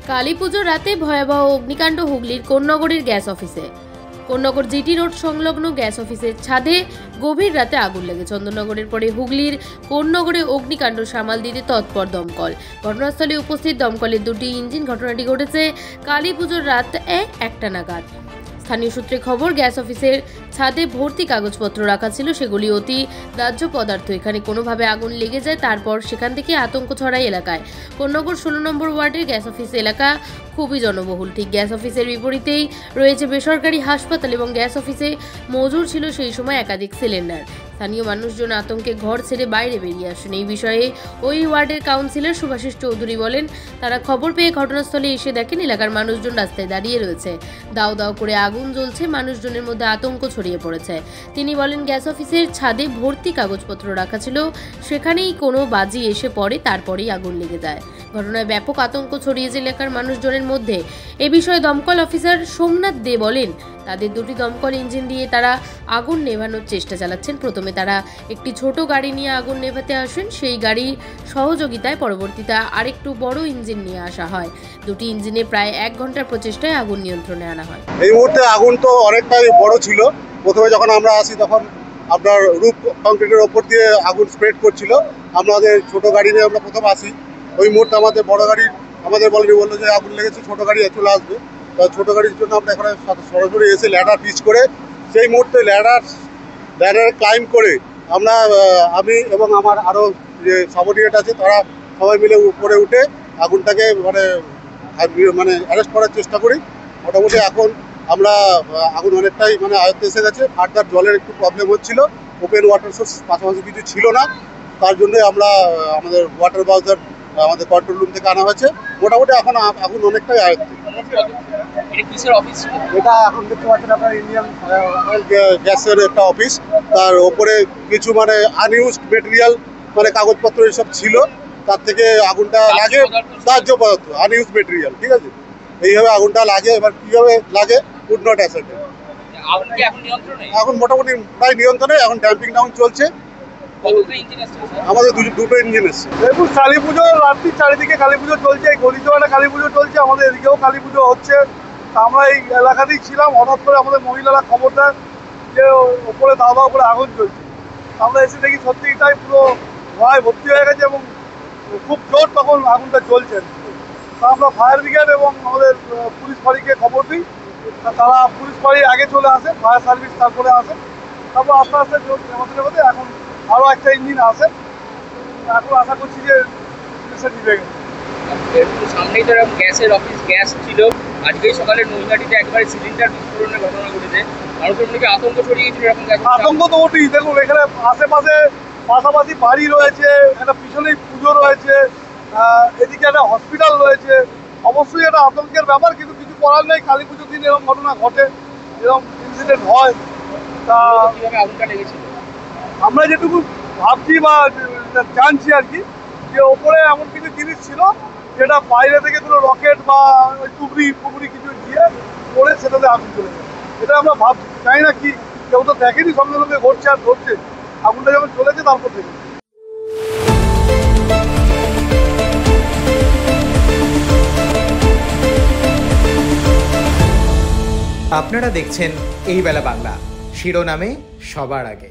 কালীপুজোর রাতে ভয়াবহ অগ্নিকাণ্ড হুগলির কোন্নগরের গ্যাস অফিসে। কোন্নগর জিটি রোড সংলগ্ন গ্যাস অফিসের ছাদে গভীর রাতে আগুন লেগে চন্দননগরের পরে হুগলির কোন্নগরে অগ্নিকাণ্ড সামাল দিতে তৎপর দমকল। ঘটনাস্থলে উপস্থিত দমকলের দুটি ইঞ্জিন। ঘটনাটি ঘটেছে কালীপুজোর রাত 1টা নাগাদ। স্থানীয় সূত্রে খবর, গ্যাস অফিসের ছাদে ভর্তি কাগজপত্র রাখা ছিল, সেগুলি অতি দাহ্য পদার্থ। এখানে কোনোভাবে আগুন লেগে যায়, তারপর সেখান থেকে আতঙ্ক ছড়ায় এলাকায়। কোন্নগর 16 নম্বর ওয়ার্ডের গ্যাস অফিস এলাকা খুবই জনবহুল। ঠিক গ্যাস অফিসের বিপরীতেই রয়েছে বেসরকারি হাসপাতাল এবং গ্যাস অফিসে মজুর ছিল সেই সময় একাধিক সিলিন্ডার। স্থানীয় মানুষজন আতঙ্কে ঘর ছেড়ে বাইরে বেরিয়ে আসেন। এই বিষয়ে ওই ওয়ার্ডের কাউন্সিলর শুভাশিস চৌধুরী বলেন, তারা খবর পেয়ে ঘটনাস্থলে এসে দেখেন এলাকার মানুষজন রাস্তায় দাঁড়িয়ে রয়েছে, দাও দাও করে আগুন জ্বলছে, মানুষজনের মধ্যে আতঙ্ক ছড়িয়ে পড়েছে। তিনি বলেন, গ্যাস অফিসের ছাদে ভর্তি কাগজপত্র রাখা ছিল, সেখানেই কোনো বাজি এসে পড়ে, তারপরেই আগুন লেগে যায়। ঘটনায় ব্যাপক আতঙ্ক ছড়িয়েছে এলাকার মানুষজনের মধ্যে। এ বিষয়ে দমকল অফিসার সোমনাথ দে বলেন, তাদের দুটি দমকল ইঞ্জিন দিয়ে তারা আগুন নেভানোর চেষ্টা চালাচ্ছেন। প্রথমে তারা একটি ছোট গাড়ি নিয়ে আগুন নেভাতে আসেন, সেই গাড়ির সহযোগিতায় পরবর্তীতে আরেকটু বড় ইঞ্জিন নিয়ে আসা হয়। দুটি ইঞ্জিনে প্রায় 1 ঘন্টার প্রচেষ্টায় আগুন নিয়ন্ত্রণে আনা হয়। এই মুহূর্তে আগুন তো অনেকটাই বড় ছিল। প্রথমে যখন আমরা আসি তখন আপনার রূপ কংক্রিটের ওপর দিয়ে আগুন স্প্রেড করছিল। আমাদের ছোট গাড়ি নিয়ে আমরা প্রথম আসি, ওই মুহূর্তে আমাদের বড় গাড়ি আমাদের বললো যে আগুন লেগেছে, ছোট গাড়ি চলে আসবে। ছোট গাড়ির জন্য আমরা এখানে সরাসরি এসে ল্যাডার পিচ করে সেই মুহূর্তে ল্যাডার ক্লাইম্ব করে আমি এবং আমার আরও যে সাবঅর্ডিনেট আছে তারা সবাই মিলে উপরে উঠে আগুনটাকে মানে অ্যারেস্ট করার চেষ্টা করি। মোটামুটি এখন আমরা আগুন অনেকটাই আয়ত্তে এসে গেছে। ফার্দার জলের একটু প্রবলেম হচ্ছিল, ওপেন ওয়াটার সোর্স পাশাপাশি কিছু ছিল না, তার জন্যই আমরা আমাদের ওয়াটার বাউজার আমাদের কন্ট্রোল রুম থেকে আনা হয়েছে। মোটামুটি এখন আগুন অনেকটাই আয়ত্তে। এটা এখন দেখতে পাচ্ছেন আপনার ইন্ডিয়ান অয়েল গ্যাসের একটা অফিস। তার ওপরে কিছু আনইউজড মেটেরিয়াল কাগজপত্র এসব ছিল, তার থেকে আগুনটা লাগে। দাহ্য পদার্থ, আনইউজড মেটেরিয়াল, ঠিক আছে, এইভাবে আগুনটা লাগে। এবার কিভাবে লাগে কুড নট অ্যাসার্টেন। এখন মোটামুটি প্রায় নিয়ন্ত্রণে। এখন ড্যাম্পিং ডাউন চলছে। আমাদের দুটো ইঞ্জিন এসছে। দেখুন, কালী পুজো রাত্রি চারিদিকে কালী পুজো চলছে, এই গলিতে কালী পুজো চলছে, আমাদের এদিকেও কালী পুজো হচ্ছে। আমরা এই এলাকাতেই ছিলাম, হঠাৎ করে আমাদের মহিলারা খবর দেন যে ওপরে দাওয়া করে আগুন চলছে। আমরা এসে দেখি সত্যি তাই, পুরো ভয় ভর্তি হয়ে গেছে এবং খুব জোর তখন আগুনটা চলছে। তা আমরা ফায়ার ব্রিগেড এবং আমাদের পুলিশ ফাঁড়িকে খবর দিই, তারা পুলিশ ফাঁড়ি আগে চলে আসে, ফায়ার সার্ভিস তারপরে আসে। তারপর আস্তে আস্তে নেমতে এখন আরও একটা ইঞ্জিন আসে। এখন আশা করছি যে এসে নিভে গেছে। সামনেই তো এরকম গ্যাসের অফিস, গ্যাস ছিল। আজকেই সকালে নৈহাটিতে একবারে সিলিন্ডার বিস্ফোরণের ঘটনা ঘটেছে। মানুষের মধ্যে আতঙ্ক ছড়িয়েছিল এরকম? আতঙ্ক তো ওঠেই। দেখুন, এখানে আশেপাশে পাশাপাশি বাড়ি রয়েছে, একটা পিছনেই পুজো রয়েছে, এদিকে একটা হসপিটাল রয়েছে। অবশ্যই এটা আতঙ্কের ব্যাপার, কিন্তু কিছু করার নেই। কালী পুজোর দিন এরকম ঘটনা ঘটে, এরকম ইনসিডেন্ট হয়। তা কিভাবে আগুনটা লেগেছিল আমরা যেটুকু ভাবছি বা জানছি আর কি, যে ওপরে এমন কিছু জিনিস ছিল যেটা বাইরে থেকে কোনো রকেট বা ওই টুকরি কিছু দিয়ে পড়ে সেটাতে আগুন চলে যায়। এটা আমরা ভাবছি, জানি না কি, কেউ তো দেখেনি, সঙ্গে সঙ্গে ঘটছে আর ধরছে। আগুনটা যখন চলেছে তারপর থেকে। আপনারা দেখছেন এই বেলা বাংলা, শিরোনামে সবার আগে।